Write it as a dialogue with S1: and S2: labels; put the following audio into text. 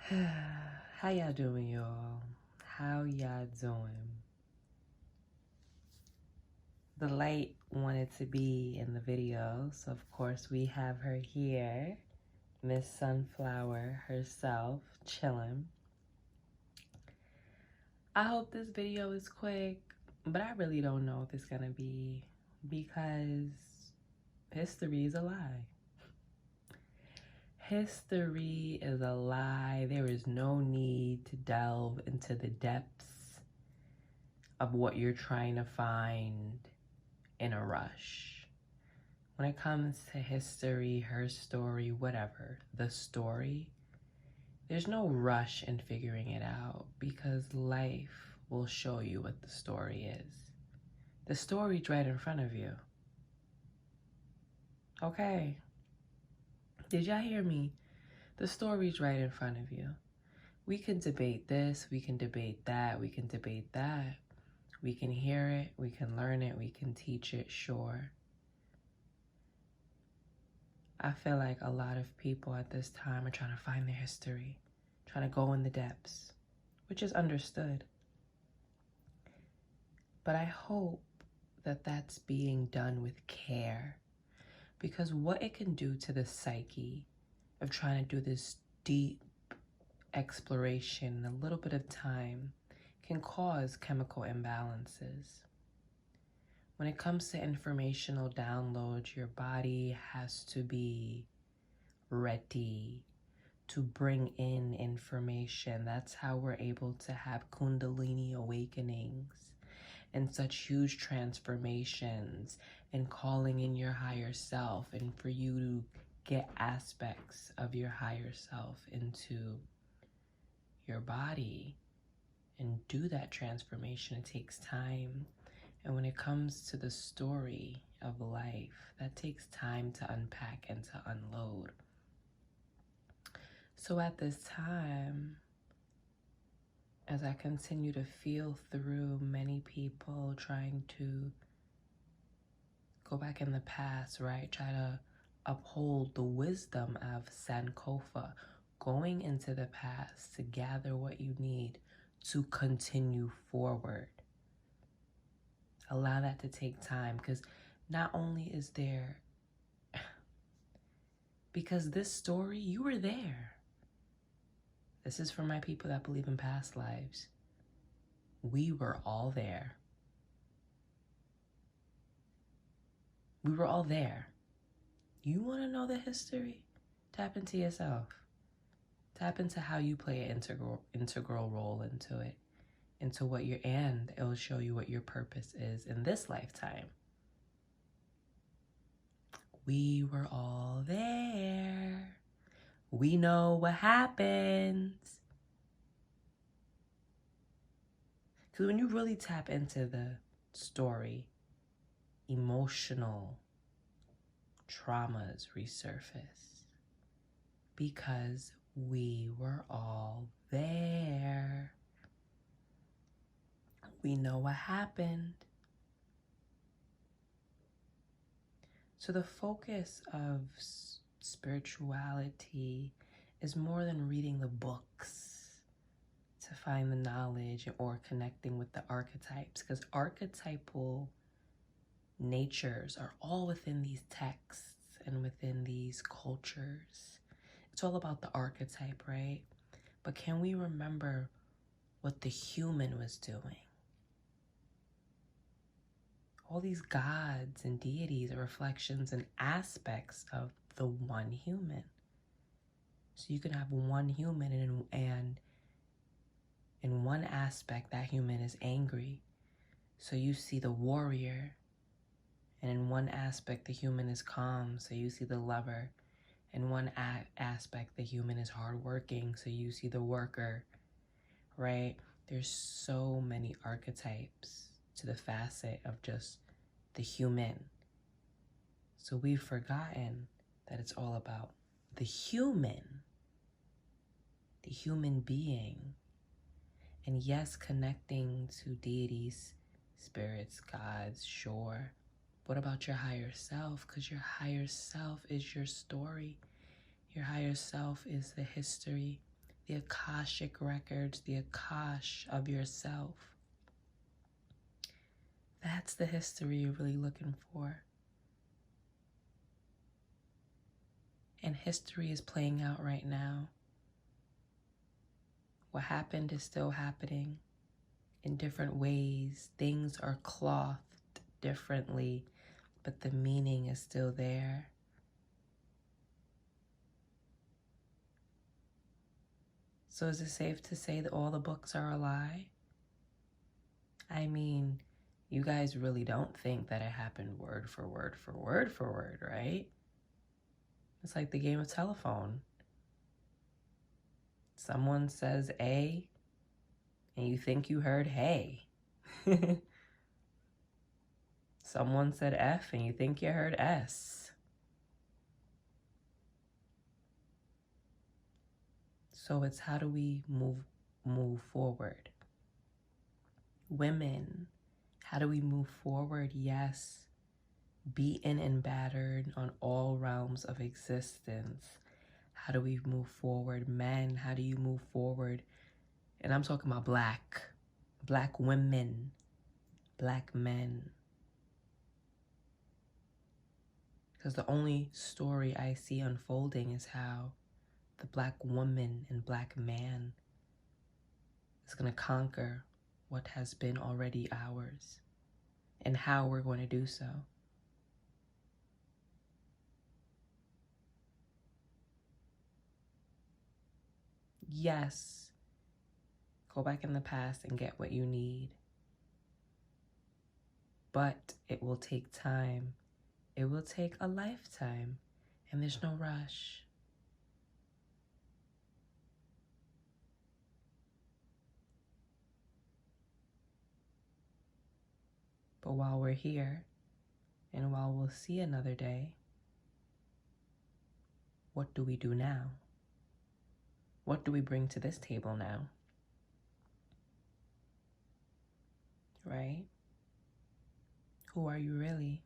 S1: How y'all doing, y'all? How y'all doing? The light wanted to be in the video, so of course we have her here, Miss Sunflower herself, chilling. I hope this video is quick, but I really don't know if it's gonna be, because history is a lie. History is a lie. There is no need to delve into the depths of what you're trying to find in a rush. When it comes to history, her story, whatever, the story, there's no rush in figuring it out because life will show you what the story is. The story's right in front of you. Okay. Did y'all hear me? The story's right in front of you. We can debate this, we can debate that, we can debate that. We can hear it, we can learn it, we can teach it, sure. I feel like a lot of people at this time are trying to find their history, trying to go in the depths, which is understood. But I hope that that's being done with care, because what it can do to the psyche of trying to do this deep exploration in a little bit of time can cause chemical imbalances. When it comes to informational downloads, your body has to be ready to bring in information. That's how we're able to have Kundalini awakenings and such huge transformations and calling in your higher self, and for you to get aspects of your higher self into your body and do that transformation. It takes time. And when it comes to the story of life, that takes time to unpack and to unload. So at this time, as I continue to feel through many people trying to go back in the past, right? Try to uphold the wisdom of Sankofa, going into the past to gather what you need to continue forward. Allow that to take time, because not only is there, because this story, you were there. This is for my people that believe in past lives. We were all there. We were all there. You want to know the history? Tap into yourself. Tap into how you play an integral role into it, into what your, and it will show you what your purpose is in this lifetime. We were all there. We know what happens. Because when you really tap into the story, emotional traumas resurface because we were all there. We know what happened. So the focus of spirituality is more than reading the books to find the knowledge or connecting with the archetypes, because archetypal natures are all within these texts and within these cultures. It's all about the archetype, right? But can we remember what the human was doing? All these gods and deities are reflections and aspects of the one human. So you can have one human and in one aspect that human is angry. So you see the warrior, and in one aspect the human is calm. So you see the lover. In one aspect the human is hardworking. So you see the worker, right? There's so many archetypes to the facet of just the human. So we've forgotten that it's all about the human being. And yes, connecting to deities, spirits, gods, sure. What about your higher self? Because your higher self is your story. Your higher self is the history, the Akashic records, the Akash of yourself. That's the history you're really looking for. And history is playing out right now. What happened is still happening in different ways. Things are clothed differently, but the meaning is still there. So is it safe to say that all the books are a lie? I mean, you guys really don't think that it happened word for word for word for word, right? It's like the game of telephone. Someone says A, and you think you heard hey. Someone said F, and you think you heard S. So it's how do we move forward? Women, how do we move forward? Yes, beaten and battered on all realms of existence. How do we move forward? Men, how do you move forward? And I'm talking about black women, black men. Because the only story I see unfolding is how the black woman and black man is going to conquer what has been already ours, and how we're going to do so. Yes, go back in the past and get what you need. But it will take time. It will take a lifetime, and there's no rush. But while we're here, and while we'll see another day, what do we do now? What do we bring to this table now? Right? Who are you really?